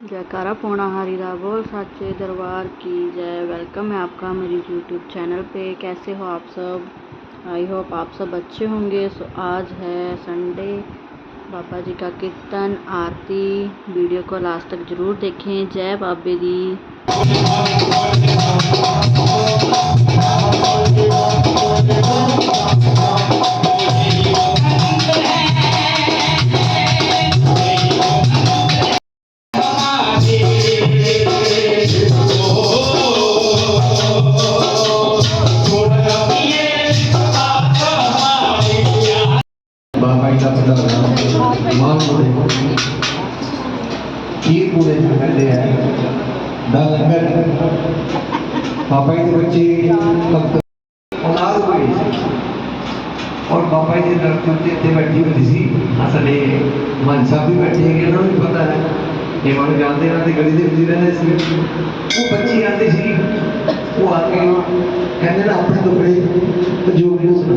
जयकारा पौना हरिदा बोल साचे दरबार की जय। वेलकम है आपका मेरी यूट्यूब चैनल पे। कैसे हो आप सब? आई होप आप सब अच्छे होंगे। सो आज है संडे, बाबा जी का कीर्तन आरती। वीडियो को लास्ट तक ज़रूर देखें। जय बाबे दी। खीर पूरे करते हैं लंगर बाबा जी के बच्चे भक्त औलाद हुई और बाबा जी दरते बैठी होती सी असले मन साहब भी बैठे हैं उन्होंने भी पता है ये मन जानते ना गली के विच रहंदे सी। वो बच्ची आती सी वो आके कहते ना अपने टुकड़े जो भी सुना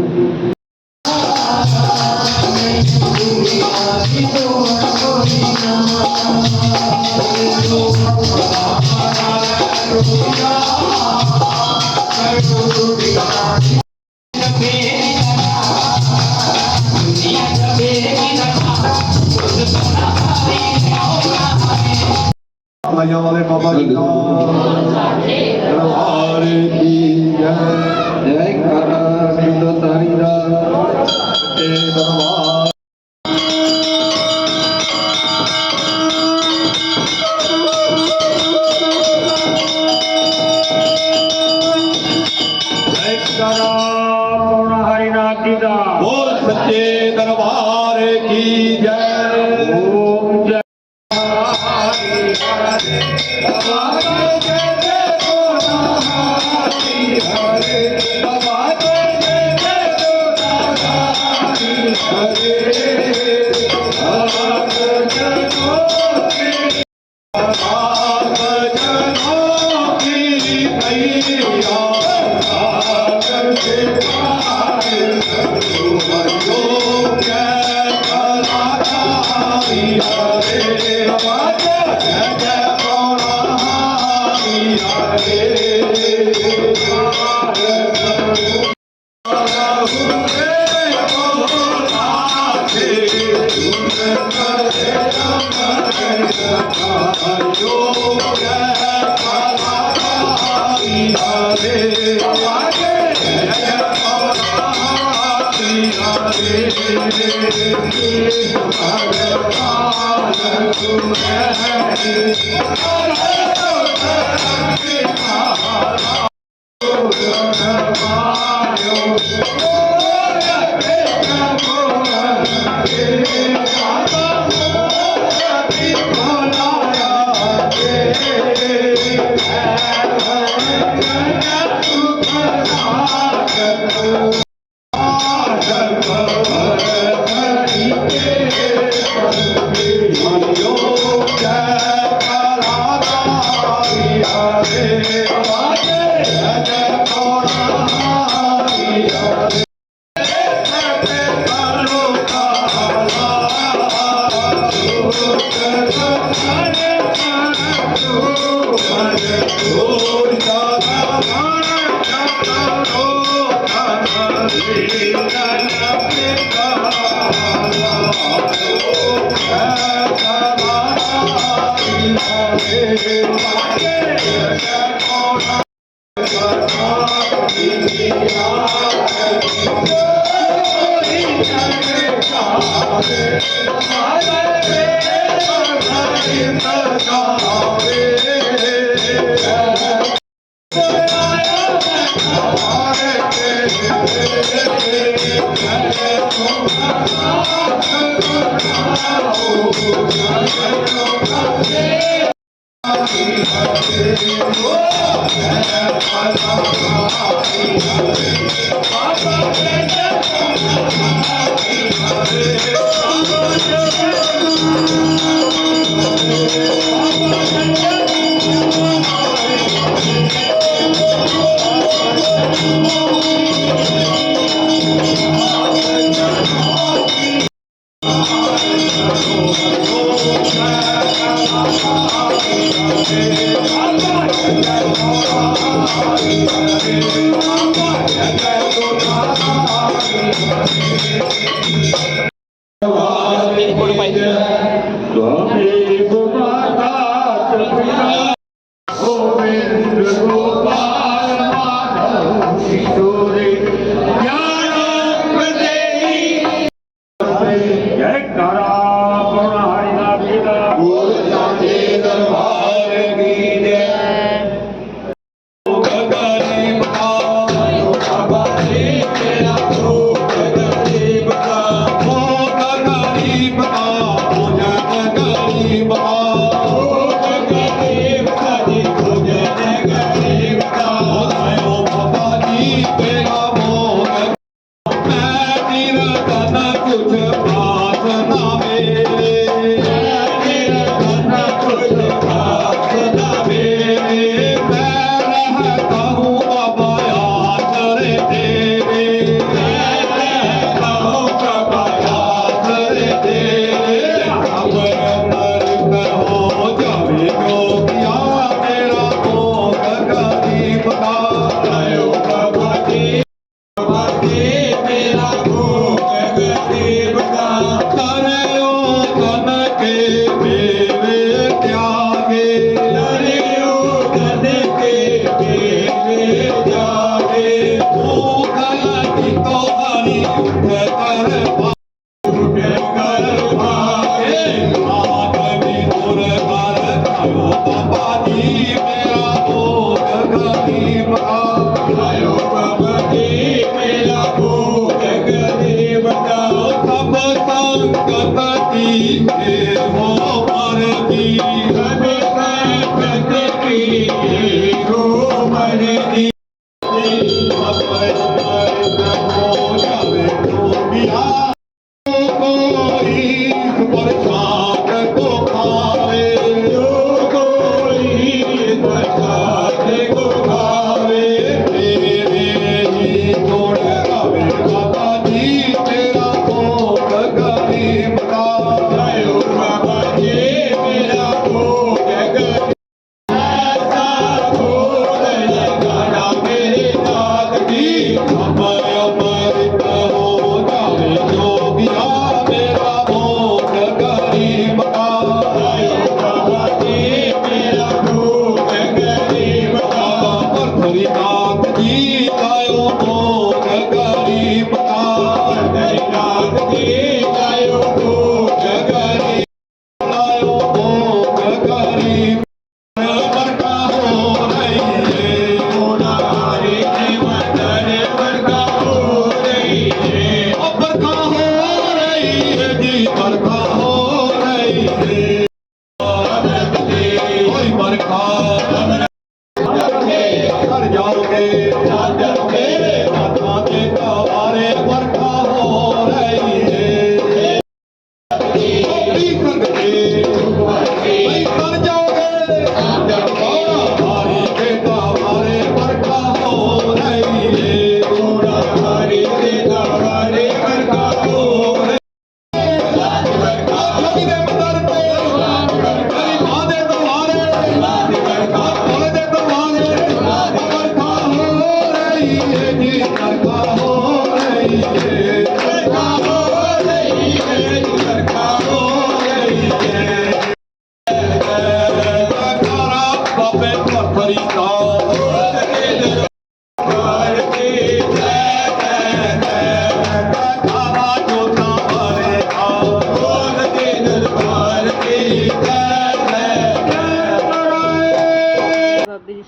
वाले बाबा जी का दरबार की जय। जय करा सिंध तारी दा दरबार। बोल सच्चे दरबार की जय। ओम जय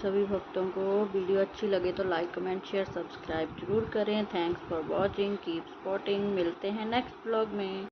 सभी भक्तों को वीडियो अच्छी लगे तो लाइक कमेंट शेयर सब्सक्राइब जरूर करें। Thanks for watching, keep supporting. मिलते हैं नेक्स्ट ब्लॉग में।